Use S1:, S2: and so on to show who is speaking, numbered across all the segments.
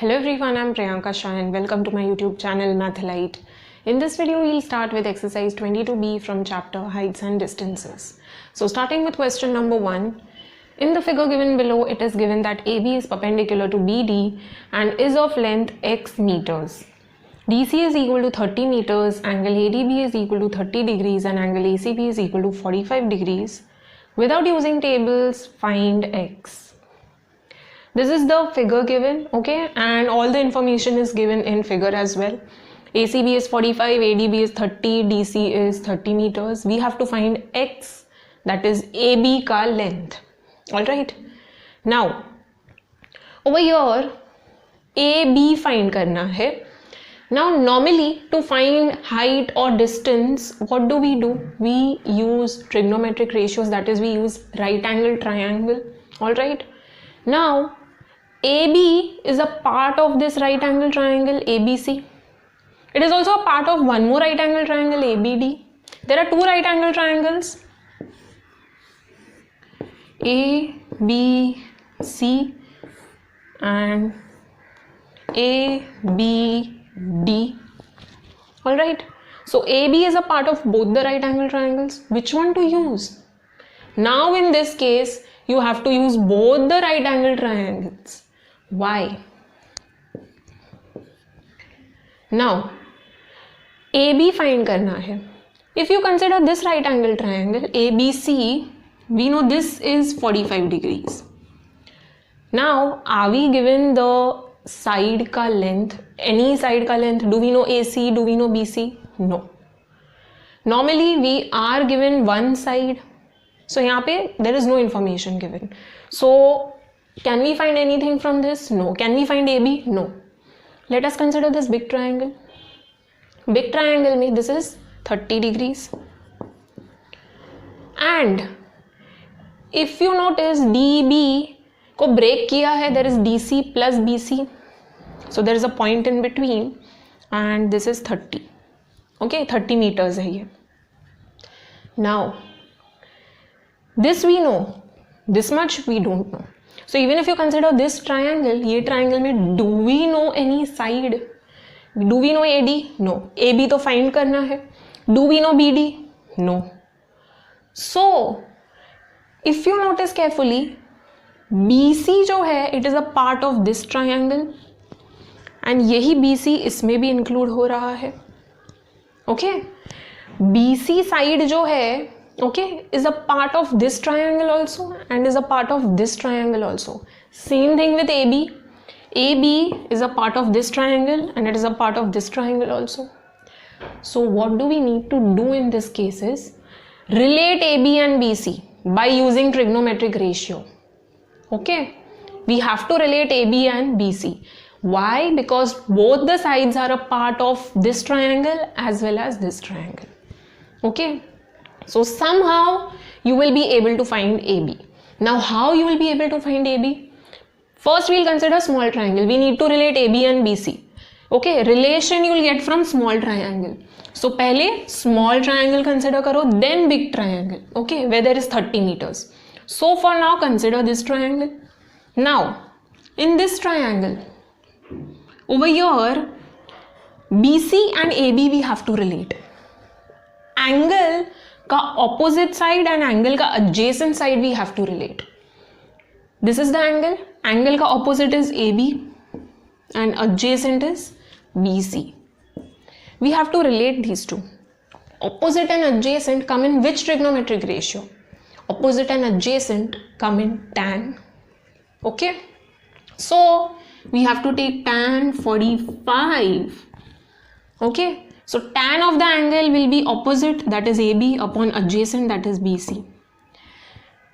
S1: Hello everyone, I'm Priyanka Shah and welcome to my YouTube channel Mathlite. In this video, we'll start with exercise 22B from chapter Heights and Distances. So starting with question number 1. In the figure given below, it is given that AB is perpendicular to BD and is of length x meters. DC is equal to 30 meters, angle ADB is equal to 30 degrees and angle ACB is equal to 45 degrees. Without using tables, find x. This is the figure given, okay, and all the information is given in figure as well. ACB is 45, ADB is 30, DC is 30 meters. We have to find x, that is AB ka length. Alright. Now, over here, AB find karna hai. Now, normally to find height or distance, what do? We use trigonometric ratios, that is we use right angle triangle. Alright. Now, AB is a part of this right angle triangle ABC. It is also a part of one more right angle triangle ABD. There are two right angle triangles ABC and ABD. Alright. So AB is a part of both the right angle triangles. Which one to use? Now in this case, you have to use both the right angle triangles. Why? Now, AB find karna hai. If you consider this right angle triangle ABC, we know this is 45 degrees. Now, are we given the side ka length? Any side ka length? Do we know AC? Do we know BC? No. Normally, we are given one side. So, यहाँ पे there is no information given. So, can we find anything from this? No. Can we find AB? No. Let us consider this big triangle. Big triangle में this is 30 degrees. And if you notice DB को break किया है, there is DC plus BC. So there is a point in between and this is 30. Okay, 30 meters है ये. Now, this we know. This much we don't know. So even if you consider this triangle, ये triangle में do we know any side? Do we know AD? No. AB तो find करना है. Do we know BD? No. So if you notice carefully, BC जो है, it is a part of this triangle and यही BC इसमें भी include हो रहा है. Okay? BC side जो है, okay, is a part of this triangle also and is a part of this triangle also. Same thing with AB. AB is a part of this triangle and it is a part of this triangle also. So what do we need to do in this case is relate AB and BC by using trigonometric ratio. Okay, we have to relate AB and BC. Why? Because both the sides are a part of this triangle as well as this triangle. Okay. So somehow you will be able to find AB. Now how you will be able to find AB? First we will consider small triangle. We need to relate AB and BC. Okay, relation you will get from small triangle. So पहले small triangle consider करो, then big triangle. Okay, where there is 30 meters. So for now consider this triangle. Now in this triangle, over here BC and AB we have to relate. Angle का opposite side and angle का adjacent side we have to relate. This is the angle. Angle का opposite is AB and adjacent is BC. We have to relate these two. Opposite and adjacent come in which trigonometric ratio? Opposite and adjacent come in tan. Okay. So we have to take tan 45. Okay. So tan of the angle will be opposite, that is AB, upon adjacent, that is BC.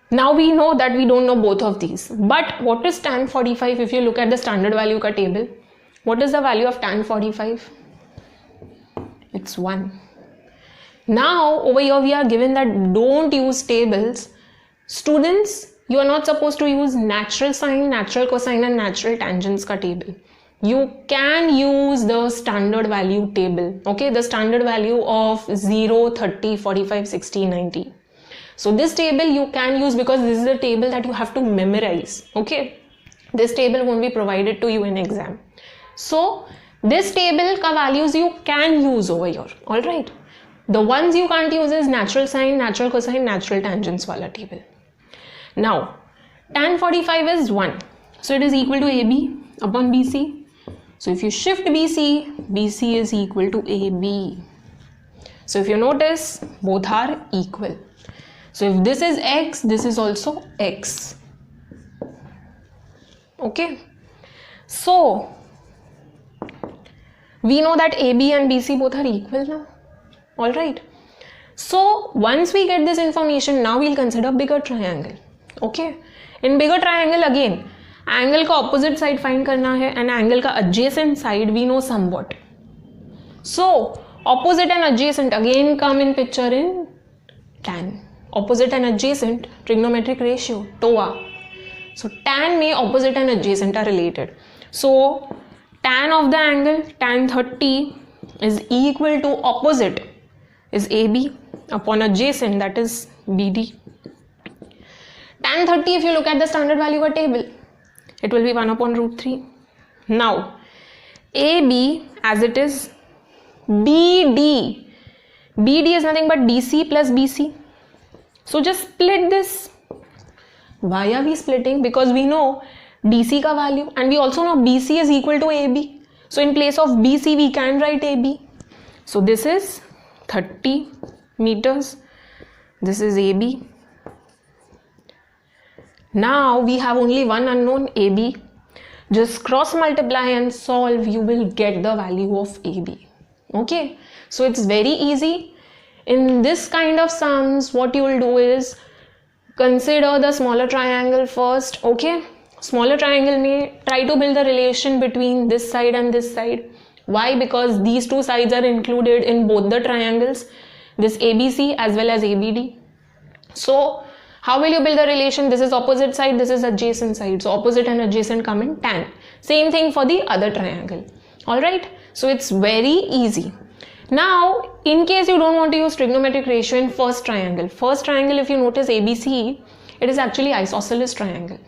S1: Now we know that we don't know both of these. But what is tan 45? If you look at the standard value ka table, what is the value of tan 45? It's 1. Now over here we are given that don't use tables. Students, you are not supposed to use natural sine, natural cosine and natural tangents ka table. You can use the standard value table, okay, the standard value of 0, 30, 45, 60, 90. So this table you can use because this is a table that you have to memorize, okay. This table won't be provided to you in exam. So this table का values you can use over here. All right. The ones you can't use is natural sine, natural cosine, natural tangents वाला table. Now tan 45 is 1. So it is equal to AB upon BC. So if you shift BC, BC is equal to AB. So if you notice, both are equal. So if this is X, this is also X. Okay. So we know that AB and BC both are equal now. All right. So once we get this information, now we'll consider bigger triangle. Okay. In bigger triangle again, angle का opposite side find करना है and angle का adjacent side we know somewhat. So opposite and adjacent again come in picture in tan. Opposite and adjacent trigonometric ratio TOA. So tan में opposite and adjacent are related. So tan of the angle tan 30 is equal to opposite is AB upon adjacent, that is BD. Tan 30, if you look at the standard value of table, it will be 1 upon root 3. Now AB as it is BD. BD is nothing but DC plus BC. So just split this. Why are we splitting? Because we know DC का value and we also know BC is equal to AB. So in place of BC we can write AB. So this is 30 meters. This is AB. Now we have only one unknown, AB. Just cross multiply and solve. You will get the value of AB. Okay. So it's very easy. In this kind of sums, what you will do is consider the smaller triangle first. Okay. Smaller triangle may try to build the relation between this side and this side. Why? Because these two sides are included in both the triangles, this ABC as well as ABD. So how will you build the relation? This is opposite side, this is adjacent side. So opposite and adjacent come in tan. Same thing for the other triangle. Alright. So it's very easy. Now, in case you don't want to use trigonometric ratio in first triangle, if you notice ABC, it is actually isosceles triangle.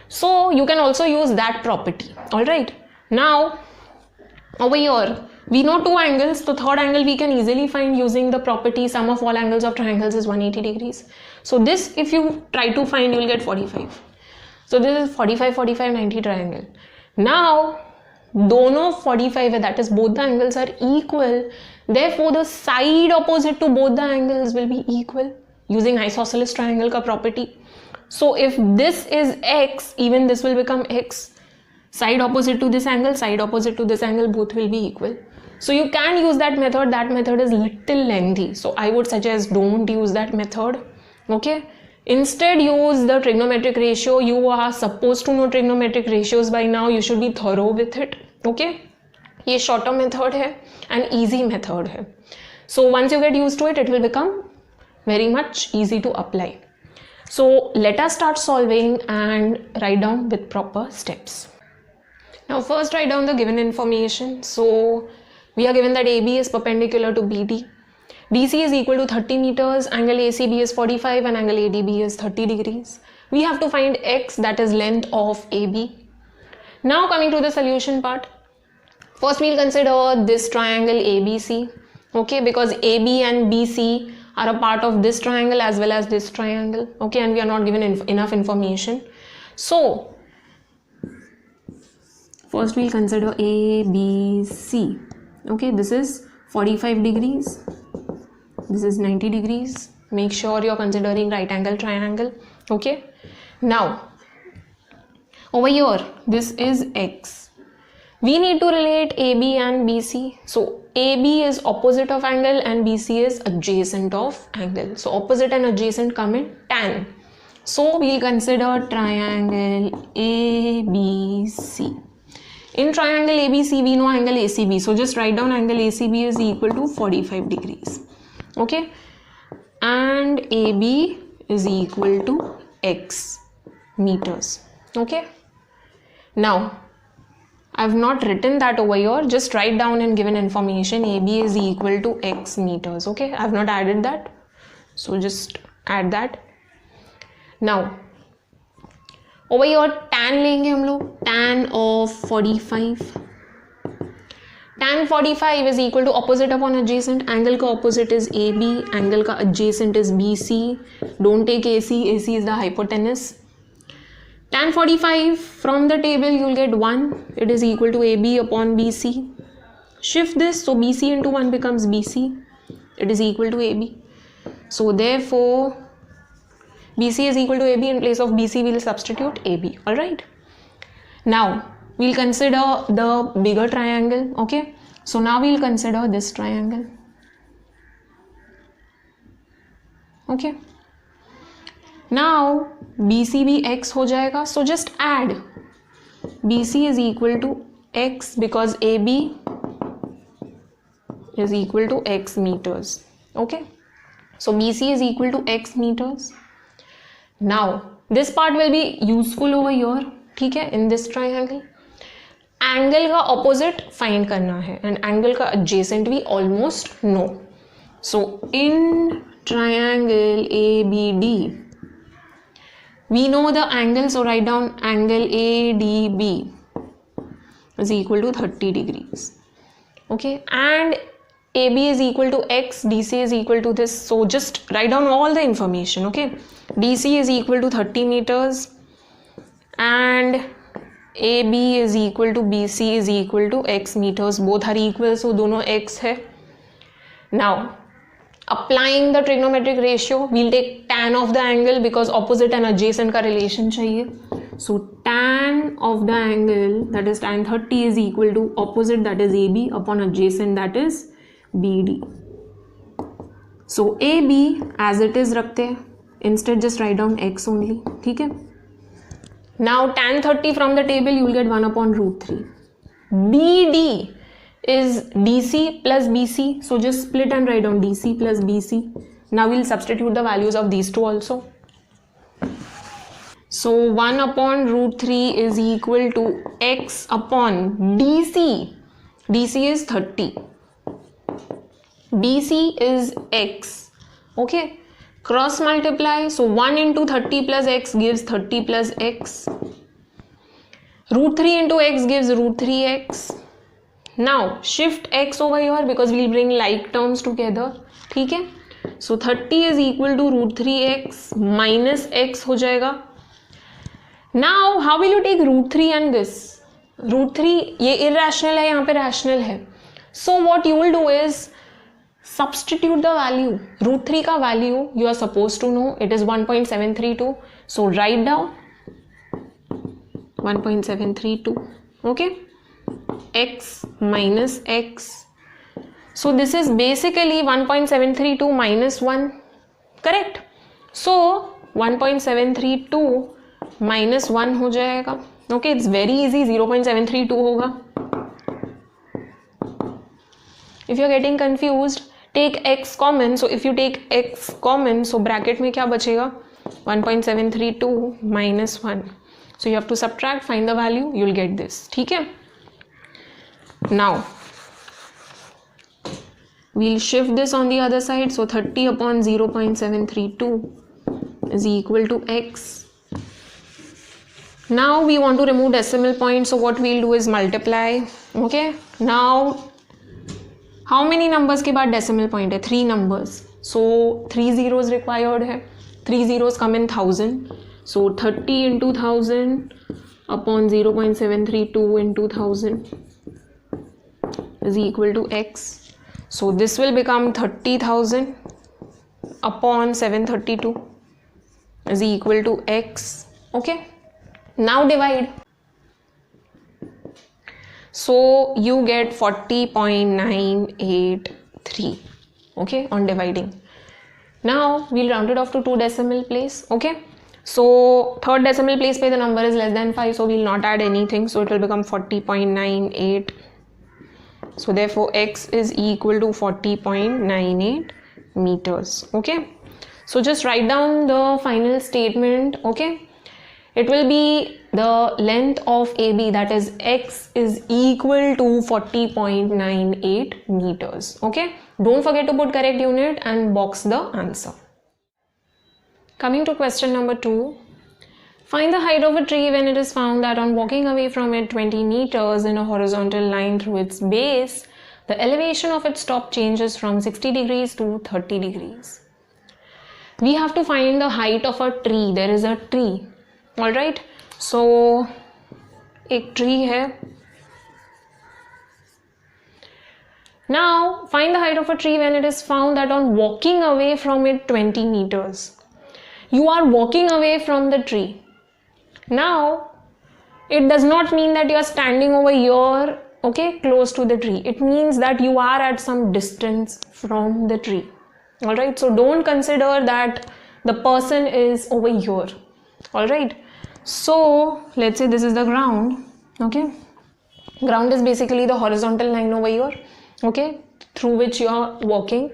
S1: So you can also use that property. Alright. Now, over here, we know two angles. The third angle we can easily find using the property sum of all angles of triangles is 180 degrees. So this, if you try to find, you will get 45. So this is 45, 45, 90 triangle. Now, दोनों 45 है, that is both the angles are equal. Therefore, the side opposite to both the angles will be equal using isosceles triangle का property. So if this is X, even this will become X. Side opposite to this angle, side opposite to this angle, both will be equal. So you can use that method. That method is little lengthy. So I would suggest don't use that method. Okay. Instead use the trigonometric ratio. You are supposed to know trigonometric ratios by now. You should be thorough with it. Okay. ये shorter method है and easy method है. So once you get used to it, it will become very much easy to apply. So let us start solving and write down with proper steps. Now first write down the given information. So we are given that AB is perpendicular to BD. DC is equal to 30 meters, angle ACB is 45 and angle ADB is 30 degrees. We have to find X, that is length of AB. Now coming to the solution part. First we'll consider this triangle ABC. Okay, because AB and BC are a part of this triangle as well as this triangle. Okay, and we are not given enough information. So first we'll consider ABC. Okay, this is 45 degrees. This is 90 degrees. Make sure you're considering right angle triangle. Okay. Now, over here, this is X. We need to relate AB and BC. So, AB is opposite of angle and BC is adjacent of angle. So, opposite and adjacent come in tan. So, we'll consider triangle ABC. In triangle ABC, we know angle ACB. So, just write down angle ACB is equal to 45 degrees. Okay. And AB is equal to X meters. Okay. Now, I have not written that over here. Just write down and given information. AB is equal to X meters. Okay. I have not added that. So, just add that. Now, over here tan लेंगे हम लोग, tan of 45. tan 45 is equal to opposite upon adjacent. Angle का opposite is AB, angle का adjacent is BC. Don't take AC, AC is the hypotenuse. Tan 45 from the table you will get 1. It is equal to AB upon BC. Shift this, so BC into 1 becomes BC. It is equal to AB. So therefore BC is equal to AB. In place of BC we will substitute AB. Alright. Now we'll consider the bigger triangle. Okay. So now we'll consider this triangle. Okay. Now BC भी x हो जाएगा. So just add BC is equal to x because AB is equal to x meters. Okay. So BC is equal to x meters. Now this part will be useful over here. ठीक है. In this triangle angle का opposite find करना है and angle का adjacent भी almost know. So in triangle ABD we know the angle, so write down angle ADB is equal to 30 degrees. Okay, and AB is equal to x, DC is equal to this, so just write down all the information. Okay, DC is equal to 30 meters and AB is equal to BC is equal to x meters. Both are equal, so दोनों x है. Now applying the trigonometric ratio, we'll take tan of the angle because opposite and adjacent का relation चाहिए. So tan of the angle, that is tan 30, is equal to opposite, that is AB, upon adjacent, that is BD. So AB as it is रखते हैं, instead just write down x only. ठीक है. Now tan 30 from the table you will get 1 upon root 3. BD is DC plus BC, so just split and write down DC plus BC. Now we'll substitute the values of these two also. So 1 upon root 3 is equal to x upon DC. DC is 30. BC is x. Okay. Cross multiply, so 1 into 30 plus x gives 30 plus x. Root 3 into x gives root 3x. Now shift x over here because we'll bring like terms together. ठीक है. So 30 is equal to root 3x minus x हो जाएगा. Now how will you take root 3 and this? Root 3 ये irrational है, यहाँ पे rational है. So what you will do is substitute the value. Root 3 का value you are supposed to know. It is 1.732. So write down 1.732. Okay. X minus x. So this is basically 1.732 minus 1. Correct. So 1.732 minus 1 हो जाएगा. Okay. It's very easy. 0.732 होगा. If you are getting confused, take x common. So if you take x common, so bracket में क्या बचेगा? 1.732 minus 1. So you have to subtract, find the value, you will get this. ठीक है? Now we'll shift this on the other side. So 30 upon 0.732 is equal to x. Now we want to remove decimal point. So what we'll do is multiply. Okay. Now how many numbers के बाद decimal point है? 3 numbers. So 3 zeros required है. 3 zeros come in 1000. So 30 into 1000 upon 0.732 into 1000 is equal to x. So this will become 30,000 upon 732 is equal to x. Okay. Now divide. So you get 40.983. Okay, on dividing. Now we'll round it off to 2 decimal place. Okay. So third decimal place पे the number is less than 5. So we'll not add anything. So it will become 40.98. So therefore x is equal to 40.98 meters. Okay. So just write down the final statement. Okay. It will be the length of AB, that is x, is equal to 40.98 meters. Okay. Don't forget to put correct unit and box the answer. Coming to question number 2. Find the height of a tree when it is found that on walking away from it 20 meters in a horizontal line through its base, the elevation of its top changes from 60 degrees to 30 degrees. We have to find the height of a tree. There is a tree. Alright. So, एक tree है. Now, find the height of a tree when it is found that on walking away from it 20 meters. You are walking away from the tree. Now, it does not mean that you are standing over here, okay, close to the tree. It means that you are at some distance from the tree. Alright, so don't consider that the person is over here. Alright, so let's say this is the ground, okay. Ground is basically the horizontal line over here, okay, through which you are walking.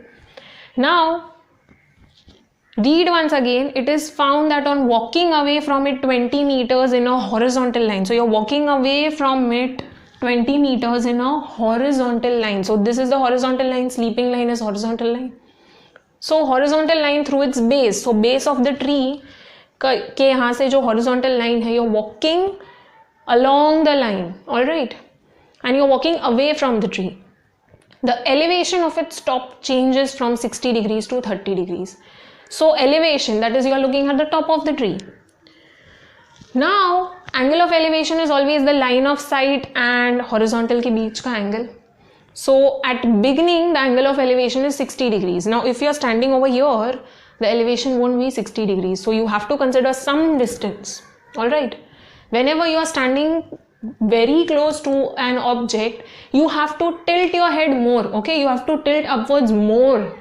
S1: Now, read once again. It is found that on walking away from it 20 meters in a horizontal line. So, you're walking away from it 20 meters in a horizontal line. So, this is the horizontal line. Sleeping line is horizontal line. So, horizontal line through its base. So, base of the tree के यहाँ से जो horizontal line है, you're walking along the line. Alright. And you're walking away from the tree. The elevation of its top changes from 60 degrees to 30 degrees. So elevation, that is, you are looking at the top of the tree. Now, angle of elevation is always the line of sight and horizontal के बीच का angle. So at beginning, the angle of elevation is 60 degrees. Now, if you are standing over here, the elevation won't be 60 degrees. So you have to consider some distance. Alright. Whenever you are standing very close to an object, you have to tilt your head more. Okay, you have to tilt upwards more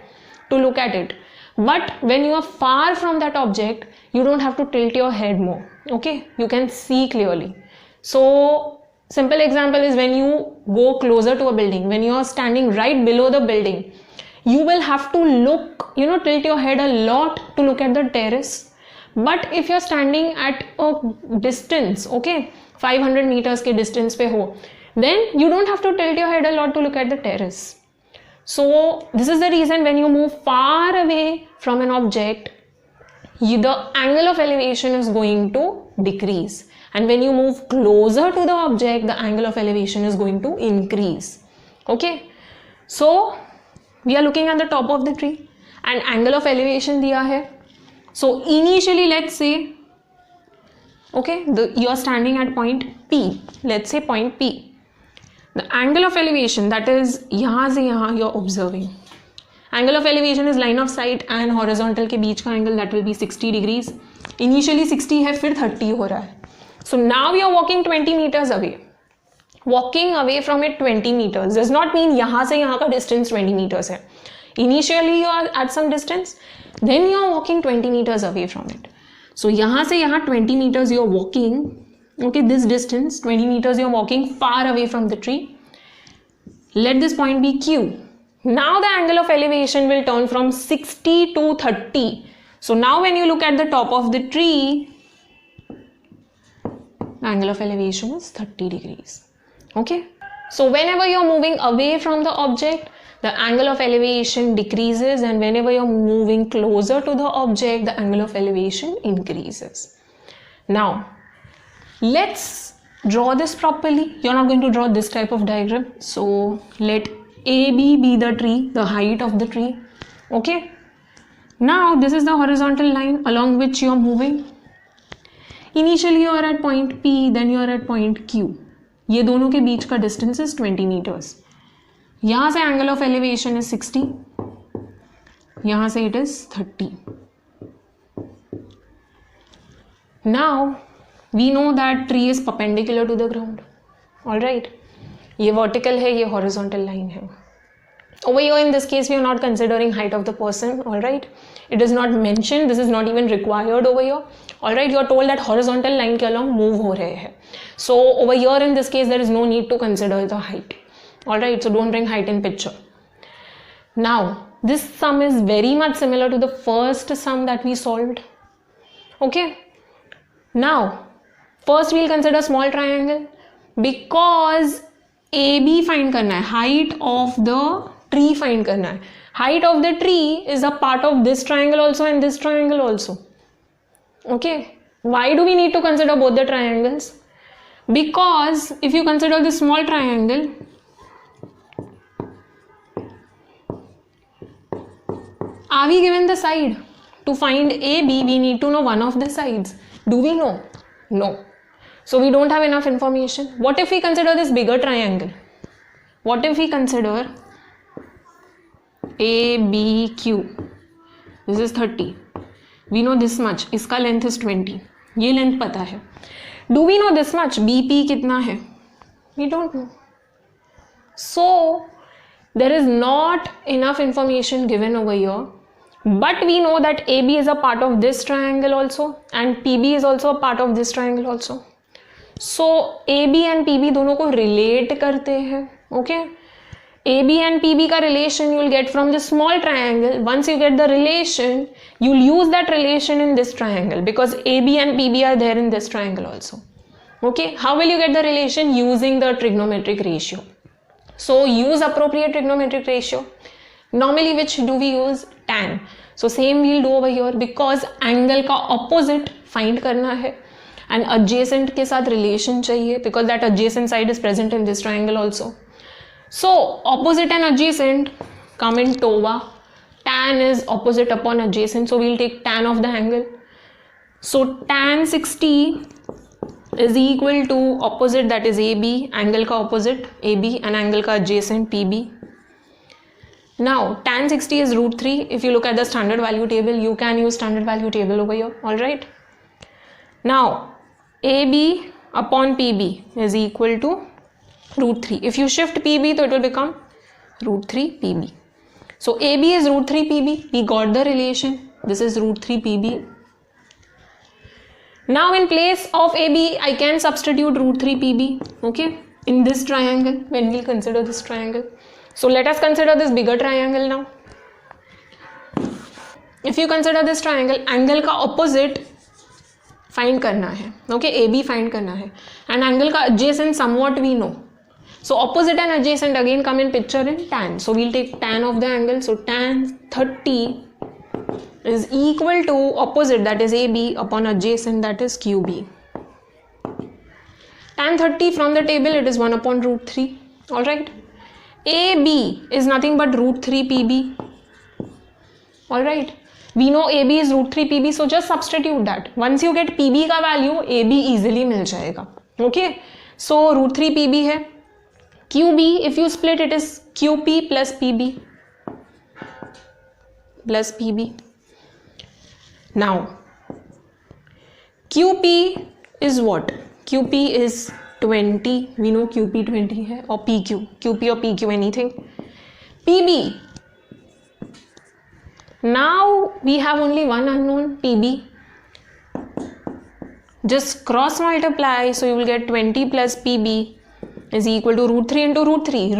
S1: to look at it. But when you are far from that object, you don't have to tilt your head more. Okay, you can see clearly. So, simple example is when you go closer to a building, when you are standing right below the building, you will have to look, tilt your head a lot to look at the terrace. But if you are standing at a distance, okay, 500 meters ke distance pe ho, then you don't have to tilt your head a lot to look at the terrace. So this is the reason when you move far away from an object, the angle of elevation is going to decrease. And when you move closer to the object, the angle of elevation is going to increase. Okay. So we are looking at the top of the tree and angle of elevation diya hai. So initially, let's say, okay, you are standing at point P. Let's say point P. The angle of elevation, that is यहाँ से यहाँ you are observing. Angle of elevation is line of sight and horizontal के बीच का angle, that will be 60 degrees. Initially 60 है, फिर 30 हो रहा है. So now you are walking 20 meters away. Walking away from it 20 meters does not mean यहाँ से यहाँ का distance 20 meters है. Initially you are at some distance, then you are walking 20 meters away from it. So यहाँ से यहाँ 20 meters you are walking. Okay, this distance 20 meters you are walking far away from the tree. Let this point be Q. Now the angle of elevation will turn from 60 to 30. So now when you look at the top of the tree, the angle of elevation is 30 degrees. Okay. So whenever you are moving away from the object, the angle of elevation decreases, and whenever you are moving closer to the object, the angle of elevation increases. Now, let's draw this properly. You're not going to draw this type of diagram. So let AB be the tree, the height of the tree. Okay. Now this is the horizontal line along which you are moving. Initially you are at point P, then you are at point Q. ये दोनों के बीच का distance is 20 meters. यहाँ से angle of elevation is 60. यहाँ से it is 30. Now we know that tree is perpendicular to the ground. Alright. ये vertical है, ये horizontal line है. Over here in this case we are not considering height of the person. Alright. It is not mentioned. This is not even required over here. Alright. You are told that horizontal line के along move हो रहे हैं. So over here in this case there is no need to consider the height. Alright. So don't bring height in picture. Now this sum is very much similar to the first sum that we solved. Okay. Now first we'll consider small triangle because AB find करना है, height of the tree find करना है. Height of the tree is a part of this triangle also and this triangle also. Okay. Why do we need to consider both the triangles? Because if you consider this small triangle, are we given the side? To find AB, we need to know one of the sides. Do we know? No. So we don't have enough information. What if we consider this bigger triangle? What if we consider ABQ? This is 30. We know this much. इसका length is 20. ये length पता है. Do we know this much? BP कितना है? We don't know. So there is not enough information given over here. But we know that AB is a part of this triangle also, and PB is also a part of this triangle also. So AB and PB दोनों को relate करते हैं. Okay? AB and PB का relation you will get from the small triangle. Once you get the relation, you will use that relation in this triangle because AB and PB are there in this triangle also. Okay? How will you get the relation? Using the trigonometric ratio. So use appropriate trigonometric ratio. Normally which do we use? Tan. So same we'll do over here because angle का opposite find करना है and adjacent के साथ relation चाहिए because that adjacent side is present in this triangle also. So opposite and adjacent come in TOA. Tan is opposite upon adjacent, so we'll take tan of the angle. So tan 60 is equal to opposite, that is AB, angle का opposite AB and angle का adjacent PB. Now tan 60 is root 3. If you look at the standard value table, you can use standard value table over here. Alright. Now AB upon PB is equal to root 3. If you shift PB, so it will become root 3 PB. So AB is root 3 PB. We got the relation. This is root 3 PB. Now in place of AB, I can substitute root 3 PB. Okay. In this triangle, when we consider this triangle. So let us consider this bigger triangle now. If you consider this triangle, angle का opposite find करना है. Okay, AB find करना है. And angle का adjacent somewhat we know. So opposite and adjacent again come in picture in tan. So we'll take tan of the angle. So tan 30 is equal to opposite, that is AB, upon adjacent, that is QB. Tan 30 from the table, it is 1 upon root 3. Alright. AB is nothing but root 3 PB. Alright. We know AB is root 3 PB, so just substitute that. Once you get PB का value, AB easily मिल जाएगा. Okay. So root 3 PB है. QB, if you split, it is QP plus PB. Plus PB. Now, QP is what? QP is 20. We know QP 20 है, or PQ. QP or PQ, anything. PB. Now we have only one unknown, PB. Just cross multiply, so you will get 20 plus PB is equal to root 3 into root 3.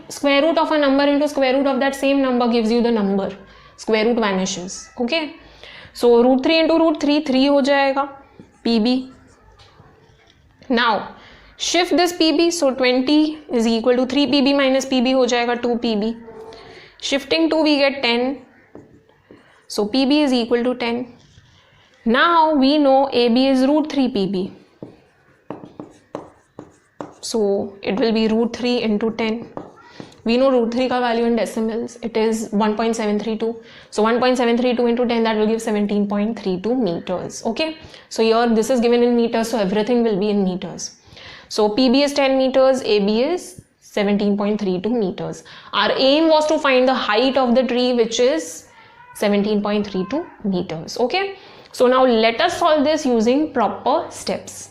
S1: Square root of a number into square root of that same number gives you the number. Square root vanishes. Okay. So root 3 into root 3, 3 हो जाएगा. PB. Now shift this PB. So 20 is equal to 3 PB minus PB हो जाएगा 2 PB. Shifting 2 we get 10. So PB is equal to 10. Now we know AB is root 3 PB. So it will be root 3 into 10. We know root 3 ka value in decimals. It is 1.732. So 1.732 into 10, that will give 17.32 meters. Okay. So here this is given in meters. So everything will be in meters. So PB is 10 meters. AB is 17.32 meters. Our aim was to find the height of the tree, which is 17.32 meters. Okay. So now let us solve this using proper steps.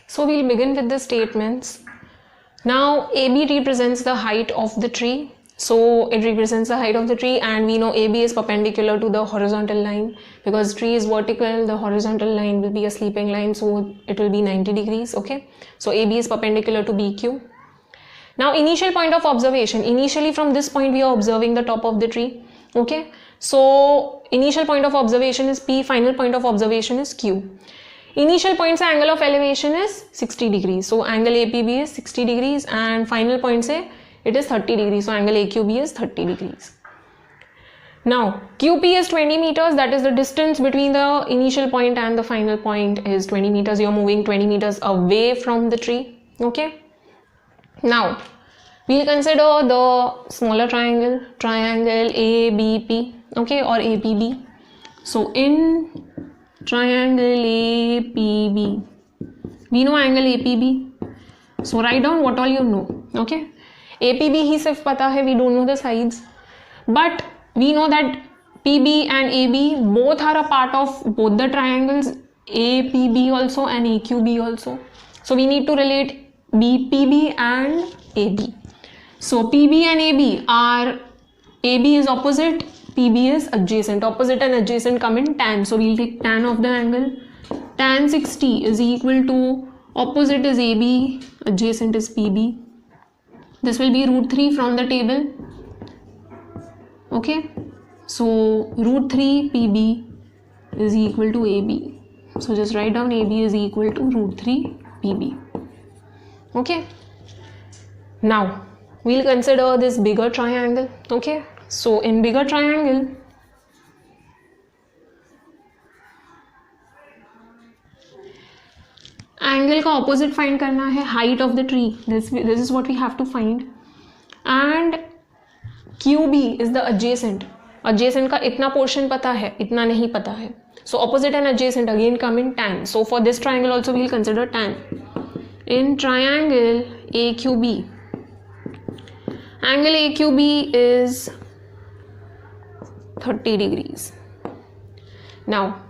S1: So we'll begin with the statements. Now AB represents the height of the tree. So it represents the height of the tree, and we know AB is perpendicular to the horizontal line. Because tree is vertical, the horizontal line will be a sleeping line, so it will be 90 degrees. Okay. So AB is perpendicular to BQ. Now initial point of observation. Initially from this point we are observing the top of the tree. Okay. So initial point of observation is P, final point of observation is Q. Initial point से angle of elevation is 60 degrees. So angle APB is 60 degrees and final point से it is 30 degrees. So angle AQB is 30 degrees. Now QP is 20 meters, that is the distance between the initial point and the final point is 20 meters. You are moving 20 meters away from the tree. Okay. Now we'll consider the smaller triangle ABP, okay, or APB. So in triangle APB, we know angle APB. So write down what all you know. Okay. APB ही सिर्फ पता है, we don't know the sides, but we know that PB and AB both are a part of both the triangles APB also and AQB also. So we need to relate BPB and AB. So PB and AB are, AB is opposite, PB is adjacent. Opposite and adjacent come in tan. So we'll take tan of the angle. Tan 60 is equal to, opposite is AB, adjacent is PB. This will be √3 from the table. Okay, so √3 PB is equal to AB. So just write down AB is equal to √3 PB. Okay, now we'll consider this bigger triangle. Okay, so in bigger triangle, angle का opposite find करना है, height of the tree. This is what we have to find. And QB is the adjacent. Adjacent का इतना portion पता है, इतना नहीं पता है. So opposite and adjacent again come in tan. So for this triangle also we'll consider tan. In triangle AQB, angle AQB is 30 degrees. Now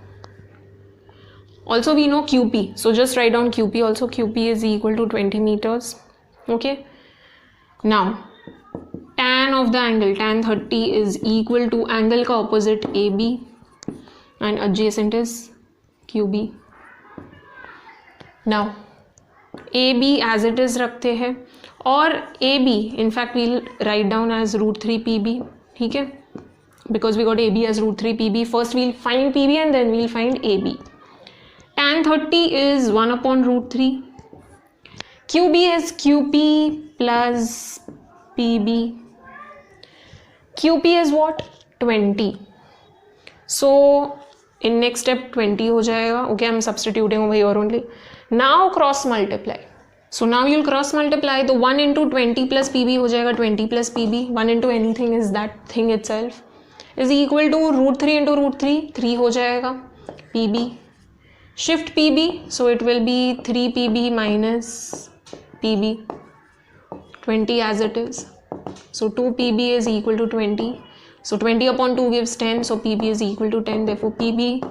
S1: also we know QP. So just write down QP also. QP is equal to 20 meters. Okay. Now tan of the angle, tan 30 is equal to angle का opposite AB and adjacent is QB. Now AB as it is रखते हैं और AB in fact we'll write down as √3 PB. ठीक है, because we got AB as √3 PB. First we'll find PB and then we'll find AB. Tan 30 is 1 upon √3. QB is QP plus PB. QP is what? 20. So in next step 20 हो जाएगा. Okay, I'm substituting over here only. Now cross multiply. So now you'll cross multiply. The 1 into 20 plus PB हो जाएगा 20 plus PB. 1 into anything is that thing itself. Is equal to √3 into √3. 3 हो जाएगा. PB. Shift PB. So it will be 3 PB minus PB. 20 as it is. So 2 PB is equal to 20. So 20 upon 2 gives 10. So PB is equal to 10. Therefore PB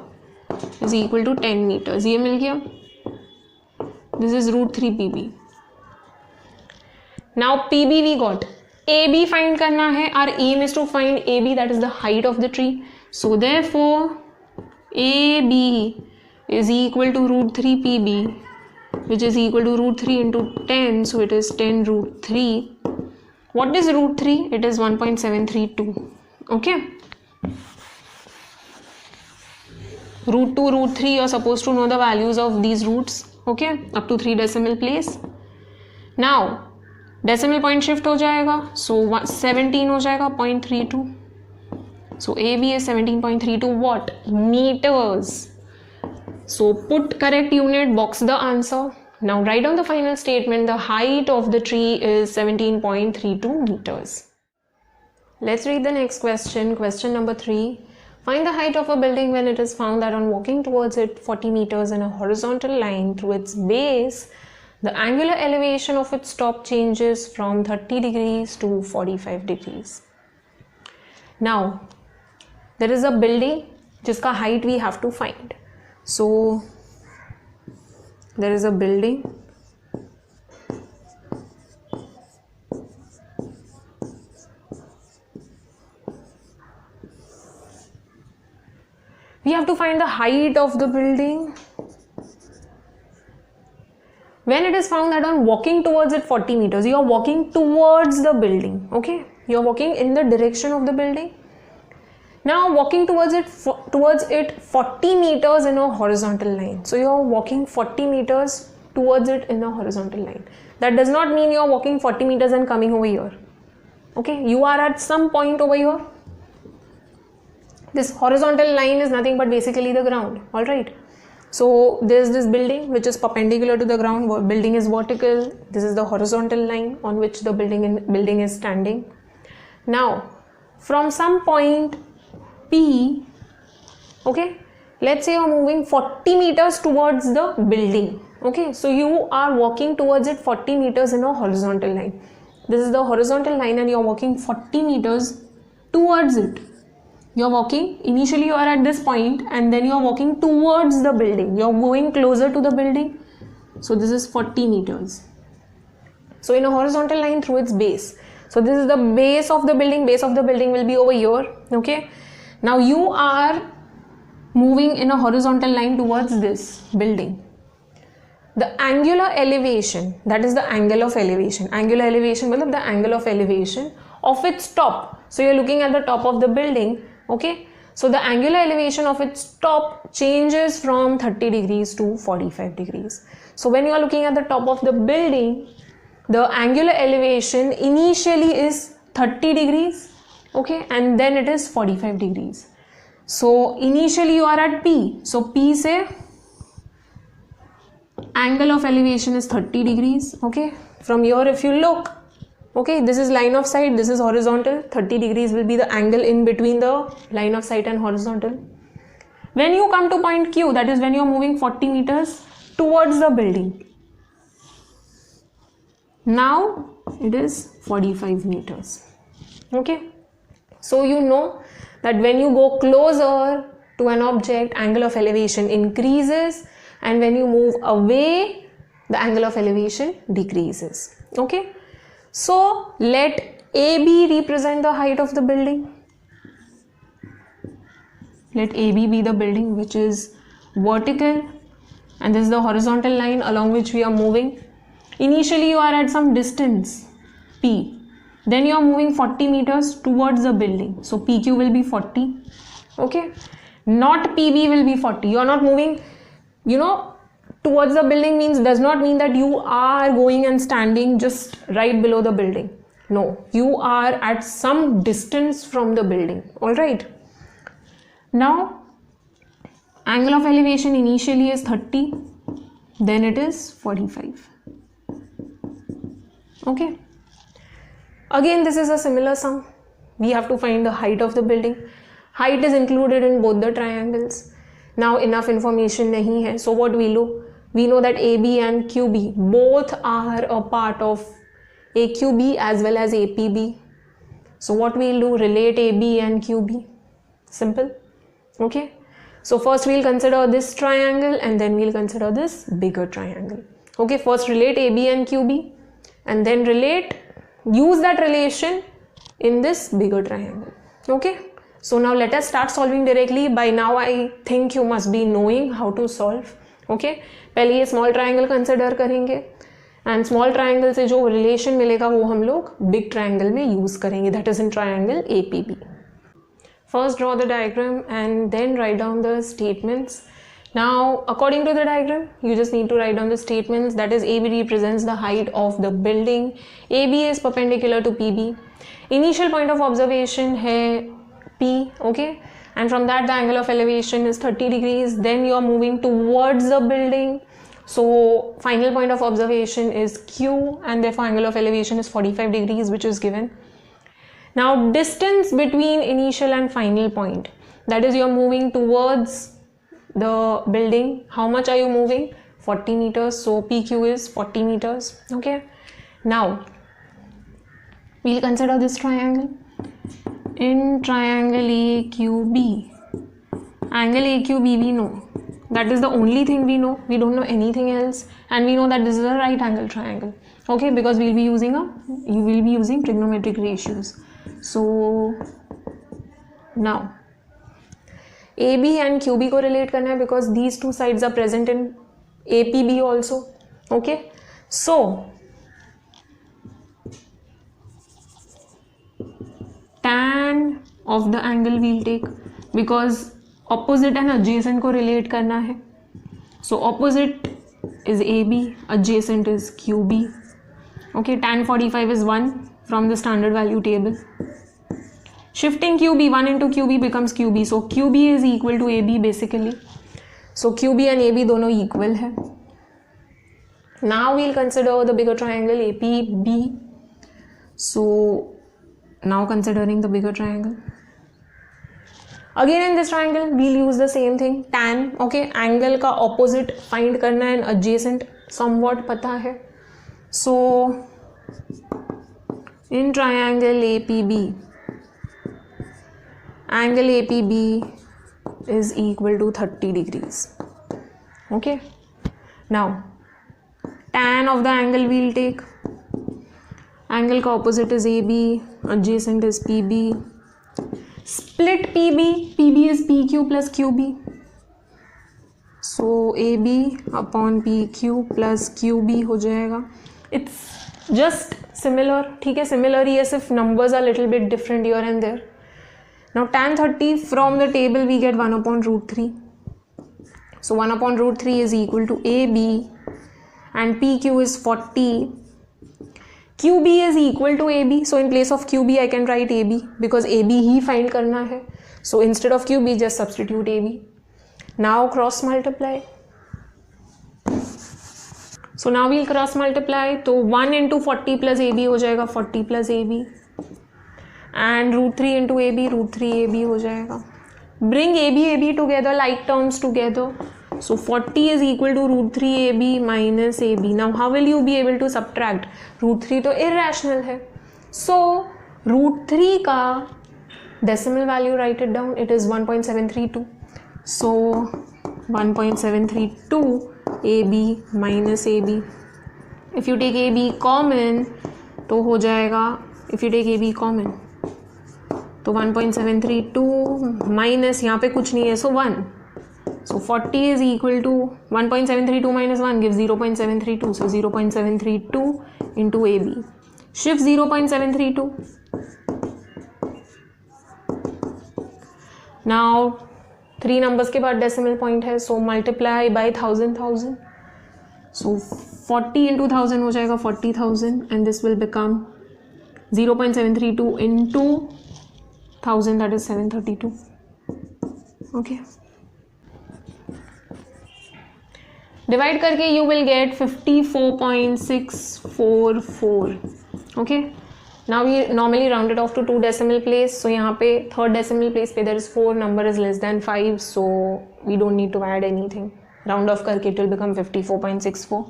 S1: is equal to 10 meters. ये मिल गया. This is √3 PB. Now PB we got. AB find करना है. Our aim is to find AB, that is the height of the tree. So therefore AB is equal to √3 PB, which is equal to √3 into 10. So it is 10 √3. What is √3? It is 1.732. Okay. √2, √3, you're supposed to know the values of these roots. Okay, up to 3 decimal place. Now decimal point shift हो जाएगा. So 17 हो जाएगा 0.32. So AB is 17.32 what? Meters. So put correct unit, box the answer. Now write down the final statement. The height of the tree is 17.32 meters. Let's read the next question. Question number 3. Find the height of a building when it is found that on walking towards it 40 meters in a horizontal line through its base, the angular elevation of its top changes from 30 degrees to 45 degrees. Now, there is a building जिसका height we have to find. So, there is a building. We have to find the height of the building. When it is found that on walking towards it 40 meters, you are walking towards the building. Okay, you are walking in the direction of the building. Now walking towards it 40 meters in a horizontal line. So you are walking 40 meters towards it in a horizontal line. That does not mean you are walking 40 meters and coming over here. Okay, you are at some point over here. This horizontal line is nothing but basically the ground. All right. So there is this building which is perpendicular to the ground. Building is vertical. This is the horizontal line on which the building is standing. Now, from some point P, okay, let's say you're moving 40 meters towards the building. Okay, so you are walking towards it 40 meters in a horizontal line. This is the horizontal line and you're walking 40 meters towards it. You're walking, initially you are at this point and then you're walking towards the building. You're going closer to the building. So this is 40 meters. So in a horizontal line through its base. So this is the base of the building. Base of the building will be over here. Okay. Now you are moving in a horizontal line towards this building. The angular elevation, that is the angle of elevation. Angular elevation means the angle of elevation of its top. So you're looking at the top of the building. Okay. So the angular elevation of its top changes from 30 degrees to 45 degrees. So when you are looking at the top of the building, the angular elevation initially is 30 degrees, okay, and then it is 45 degrees. So initially you are at P. So P say angle of elevation is 30 degrees, okay. From here if you look, okay, this is line of sight, this is horizontal, 30 degrees will be the angle in between the line of sight and horizontal. When you come to point Q, that is when you are moving 40 meters towards the building. Now it is 45 meters. Okay. So you know that when you go closer to an object, angle of elevation increases, and when you move away, the angle of elevation decreases. Okay. So let AB represent the height of the building. Let AB be the building which is vertical, and this is the horizontal line along which we are moving. Initially you are at some distance P, then you are moving 40 meters towards the building. So PQ will be 40, okay, not PB will be 40. You are not moving, you know, towards the building means does not mean that you are going and standing just right below the building. No, you are at some distance from the building. All right. Now angle of elevation initially is 30, then it is 45. Okay. Again, this is a similar sum. We have to find the height of the building. Height is included in both the triangles. Now enough information nahi hai. So what we do? We know that AB and QB both are a part of AQB as well as APB. So what we'll do? Relate AB and QB. Simple. Okay. So first we'll consider this triangle and then we'll consider this bigger triangle. Okay. First relate AB and QB. And then use that relation in this bigger triangle. Okay. So now let us start solving directly. By now I think you must be knowing how to solve. Okay. पहले ये small triangle consider करेंगे and small triangle से जो relation मिलेगा वो हम लोग big triangle में use करेंगे, that is in triangle APB. First draw the diagram and then write down the statements. Now according to the diagram you just need to write down the statements, that is AB represents the height of the building, AB is perpendicular to PB, initial point of observation है P, okay, and from that the angle of elevation is 30 degrees, then you are moving towards the building, so final point of observation is Q and therefore angle of elevation is 45 degrees which is given. Now distance between initial and final point, that is you are moving towards the building. How much are you moving? 40 meters. So PQ is 40 meters. Okay. Now we'll consider this triangle. In triangle AQB, angle AQB we know. That is the only thing we know. We don't know anything else, and we know that this is a right angle triangle. Okay, because you will be using trigonometric ratios. So now AB and QB को relate करना है because these two sides are present in APB also. Okay, so tan of the angle we'll take because opposite and adjacent को relate करना है. So opposite is AB, adjacent is QB. Okay, tan 45 is 1 from the standard value table. Shifting QB, 1 into QB becomes QB. So QB is equal to AB basically. So QB and AB दोनों equal है. Now we'll consider the bigger triangle APB. So now considering the bigger triangle. Again in this triangle we'll use the same thing, tan. Okay, angle का opposite find करना है and adjacent somewhat पता है. So in triangle APB, angle APB is equal to 30 degrees. Okay, now tan of the angle we'll take. Angle का opposite is AB, adjacent is PB. Split PB, PB is PQ plus QB. So AB upon PQ plus QB हो जाएगा. It's just similar, ठीक है, similar ही है, सिर्फ numbers are little bit different here and there. Now tan 30 from the table we get 1 upon root 3. So 1 upon root 3 is equal to AB and PQ is 40. QB is equal to AB. So in place of QB I can write AB because AB he find करना है. So instead of QB just substitute AB. Now cross multiply. So now we'll cross multiply. तो 1 into 40 plus AB हो जाएगा 40 plus AB. And root 3 into AB, root 3 AB हो जाएगा. Bring AB together, like terms together. So 40 is equal to root 3 AB minus AB. Now how will you be able to subtract? Root 3 तो irrational है. So root 3 का decimal value, write it down. It is 1.732. So 1.732 AB minus AB. If you take AB common तो हो जाएगा, if you take AB common तो 1.732 minus यहाँ पे कुछ नहीं है, so 1. So 40 is equal to 1.732 minus 1 gives 0.732. So 0.732 into AB. Shift 0.732. Now 3 numbers के बाद decimal point है, so multiply by 1000. So 40 into 1000 हो जाएगा 40,000 and this will become 0.732 into 1000, that is 732. Okay. Divide करके you will get 54.644. Okay. Now we normally round it off to 2 decimal place. So यहाँ पे third decimal place पे there is 4, number is less than 5. So we don't need to add anything. Round off करके it will become 54.64.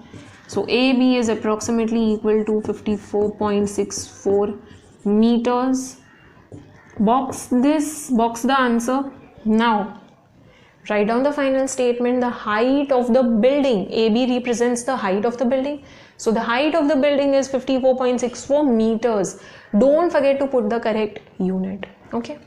S1: So AB is approximately equal to 54.64 meters. Box this, box the answer. Now write down the final statement. The height of the building, AB represents the height of the building. So the height of the building is 54.64 meters. Don't forget to put the correct unit. Okay.